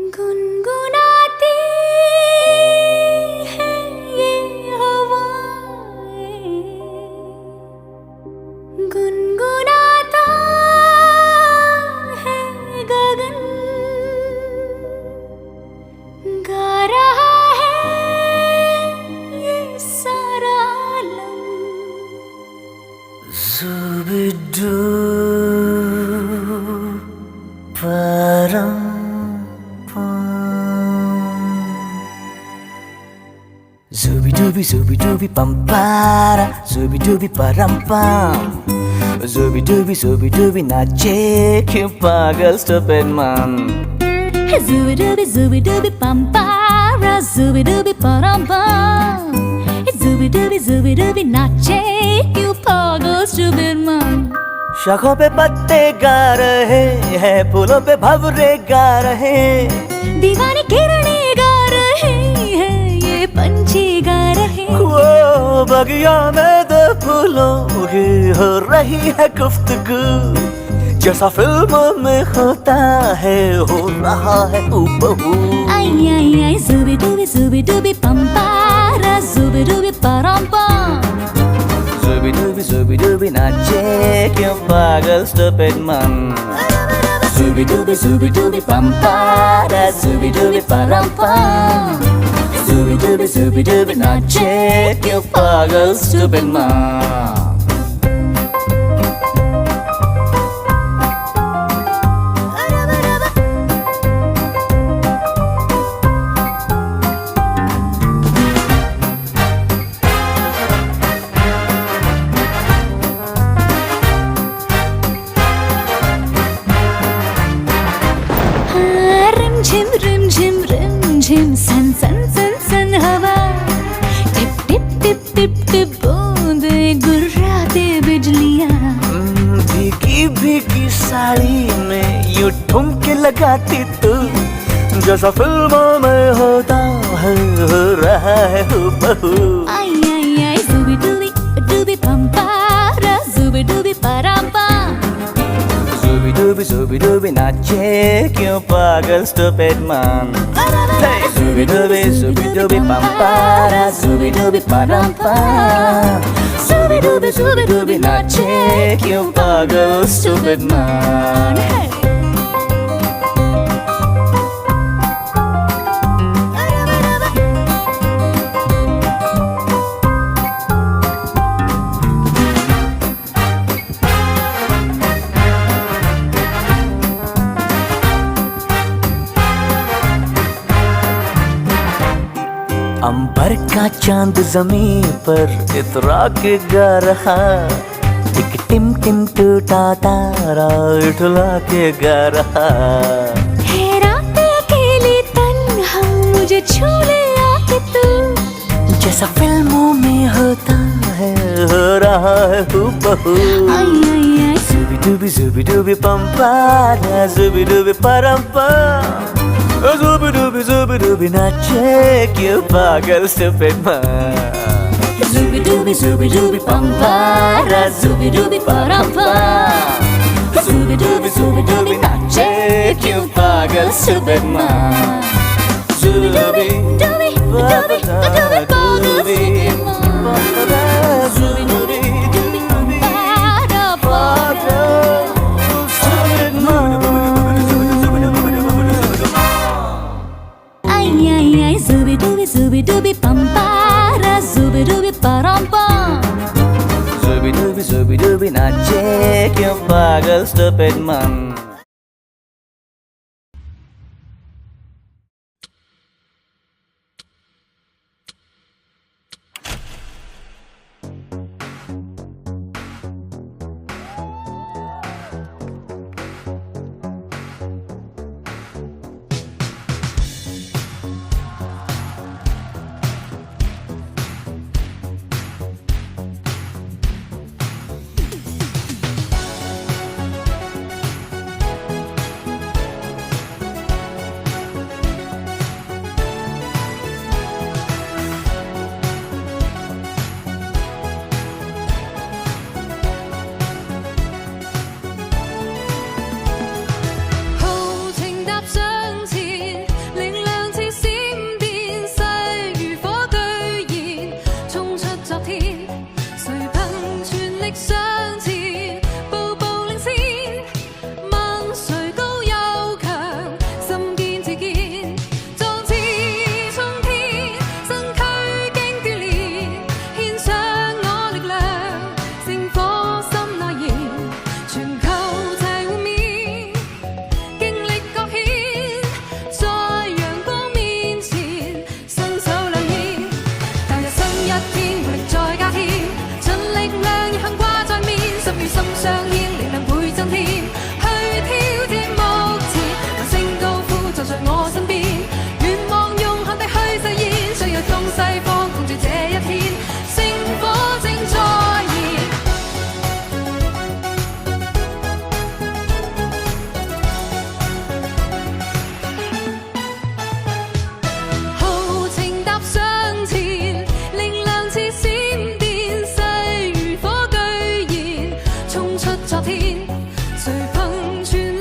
गुनगुनाती है ये हवाएं, गुनगुनाता है गगन, गा रहा है ये सारा आलम। Zubidu param Zubi pampara, zubi param pam, zubi nache क्यों पागल stupid man. Zubi pampara, zubi parampa, zubi nache क्यों पागल stupid man. शाखों पे पत्ते गा रहे हैं, फूलों पे भंवरे गा रहे, दीवानी किरणें गा रहे हैं, ये पंछी गा रहे। वो बगिया में दो फूलों की हो रही है गुफ्तगू, जैसा फिल्मों में होता है हो रहा है हूबहू। आई आई आई zubi pampara, zubi parampa, zubi नाचे क्यों पागल stupid man. Zubi pampara, zubi parampa, zubi nache क्यों पागल stupid man. रिम सन सन सन सन हवा, tip tip tip tip tip बूंदे गुर्राते बिजलियाँ। भीगी भीगी साड़ी में यूं ठुमके लगाती तू, जैसा फिल्मों में होता है हो रहा है हूबहू। आई आई आई zubi pampara, zubi parampa, zubi नाचे क्यों पागल stupid man. Zubi pampara, zubi parampa, zubi nache क्यों पागल stupid man. अंबर का चांद जमीन पर इतरा के गा रहा, एक टिम टिम टूटा तारा उठला के गा रहा। है रात अकेली तन्हा मुझे छू ले आके तू, जैसा फिल्मों में होता है हो रहा है हूबहू। आई आई आई zubi pampara, zubi parampa, zubi nache क्यों पागल stupid man. zubi pampara, zubi parampa, zubi nache क्यों पागल stupid man. Zubi pagal stupid Zubi pampara, zubi parampa, zubi nache क्यों पागल stupid man.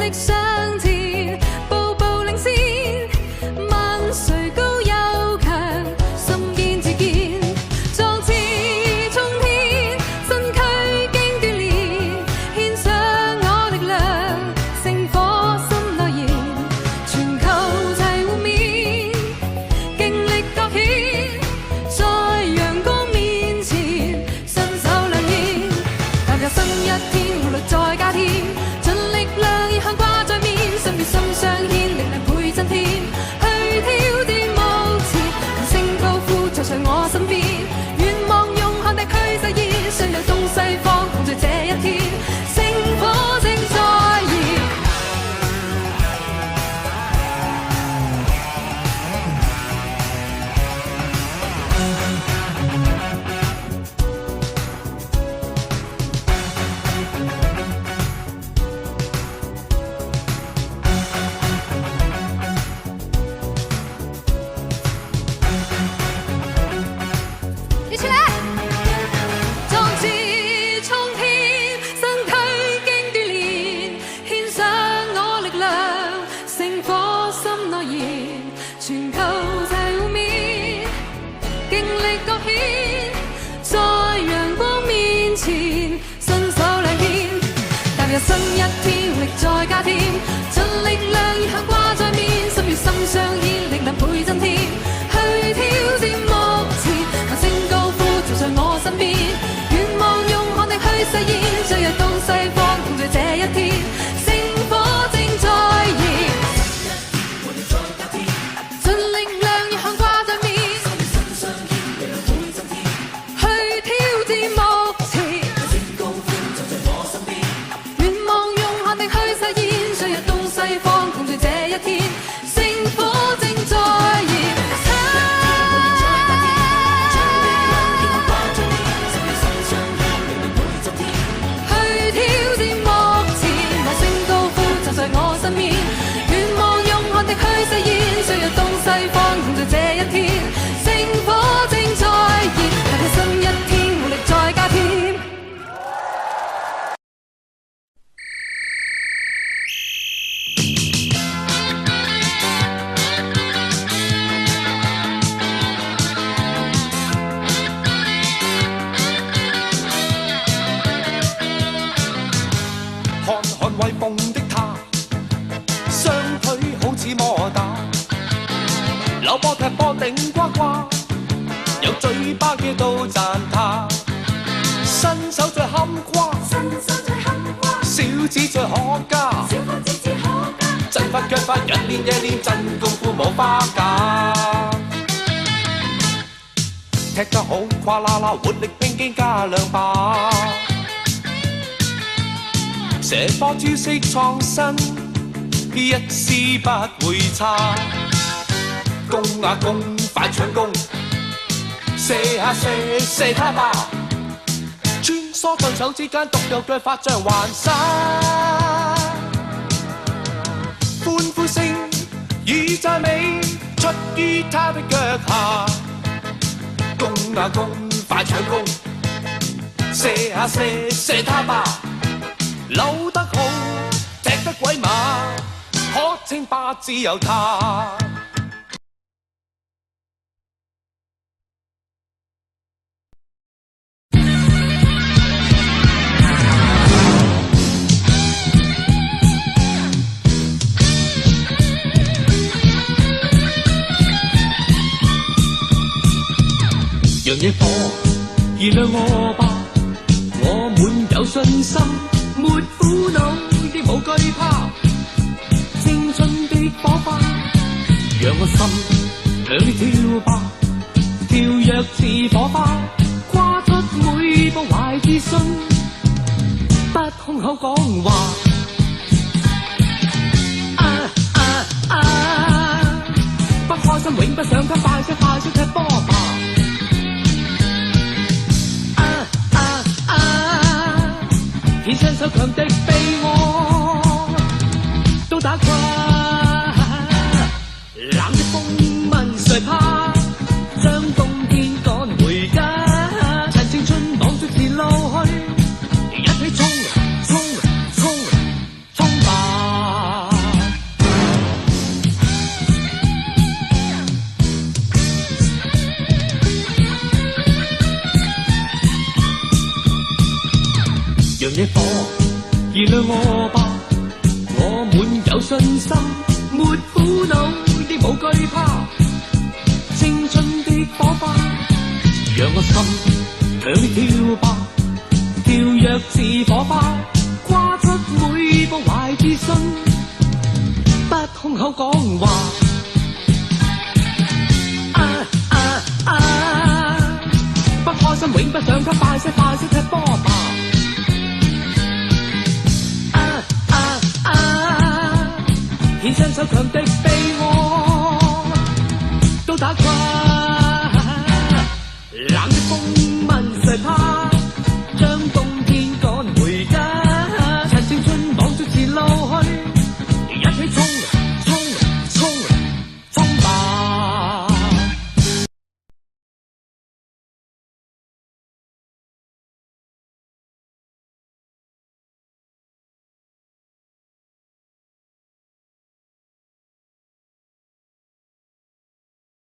力向前，步步領先，問誰高又強，心堅自堅，壯志衝天，身軀經鍛鍊，獻上我力量，聖火心內燃，全球齊互勉，勁力各顯，在陽光面前，伸手亮顯，踏入新一天，活力再加添，盡力量意向掛在面，心與心相牽，力量倍增添，去挑戰目前，群星高呼就在我身邊，願望用汗滴去實現，相約東西方共聚這一天，聖火正在燃。一起來！壯志衝天，身軀經鍛鍊，獻上我力量，聖火心內燃，全球齊互勉，勁力各顯，在陽光面前，伸手亮顯，踏入新一天，活力再加添，盡力量意向掛在面，心與心相牽，力量倍增添，去挑戰目前，群星高呼就在我身邊，願望用汗滴去實現，相約東西方共聚這一天，聖火正在燃，盡力量意向掛在面，去挑戰目前，願望用汗滴去實現，相約東西方共聚這一天，聖火正在燃。去挑戰目前，大聲高呼就在我身邊，願望用汗滴去實現，相約東西方共聚這一天，聖火正在燃，踏入新一天，活力再加添。看看威風的他，雙腿好似摩打，扭波踢波頂呱呱，有嘴巴嘅都讚他，新手最冚瓜，小子最可嘉，陣法腳法日練夜練，真功夫冇花假。踢得好跨啦啦，活力拼勁加兩把。射波招式創新，一絲不會差。攻啊攻，快搶攻，射下射，射他吧。穿梭對手之間，獨有腳法像環山。歡呼聲與讚美出於他的腳下。攻啊攻，快搶攻，射下射，射他吧。扭得好，踢得鬼馬，可稱霸只有他。讓野火燃亮我吧，我滿有信心。沒苦惱亦無懼怕，青春的火花，讓我心響起跳吧，跳躍似火花，跨出每步懷自信，不空口講話。不開心永不想給，快些快些踢波吧。天生手強的被我都打垮，冷的風問誰怕？將冬天趕回家，趁青春往逐前路去，一起衝衝衝衝吧！讓野火燃亮我吧，我滿有信心，沒苦惱亦無懼怕，青春的火花，讓我心響烈跳吧，跳躍似火花，跨出每步懷自信，不空口講話。不開心永不想給，快些踢波吧！天生手強的被我都打垮，冷的風問誰怕？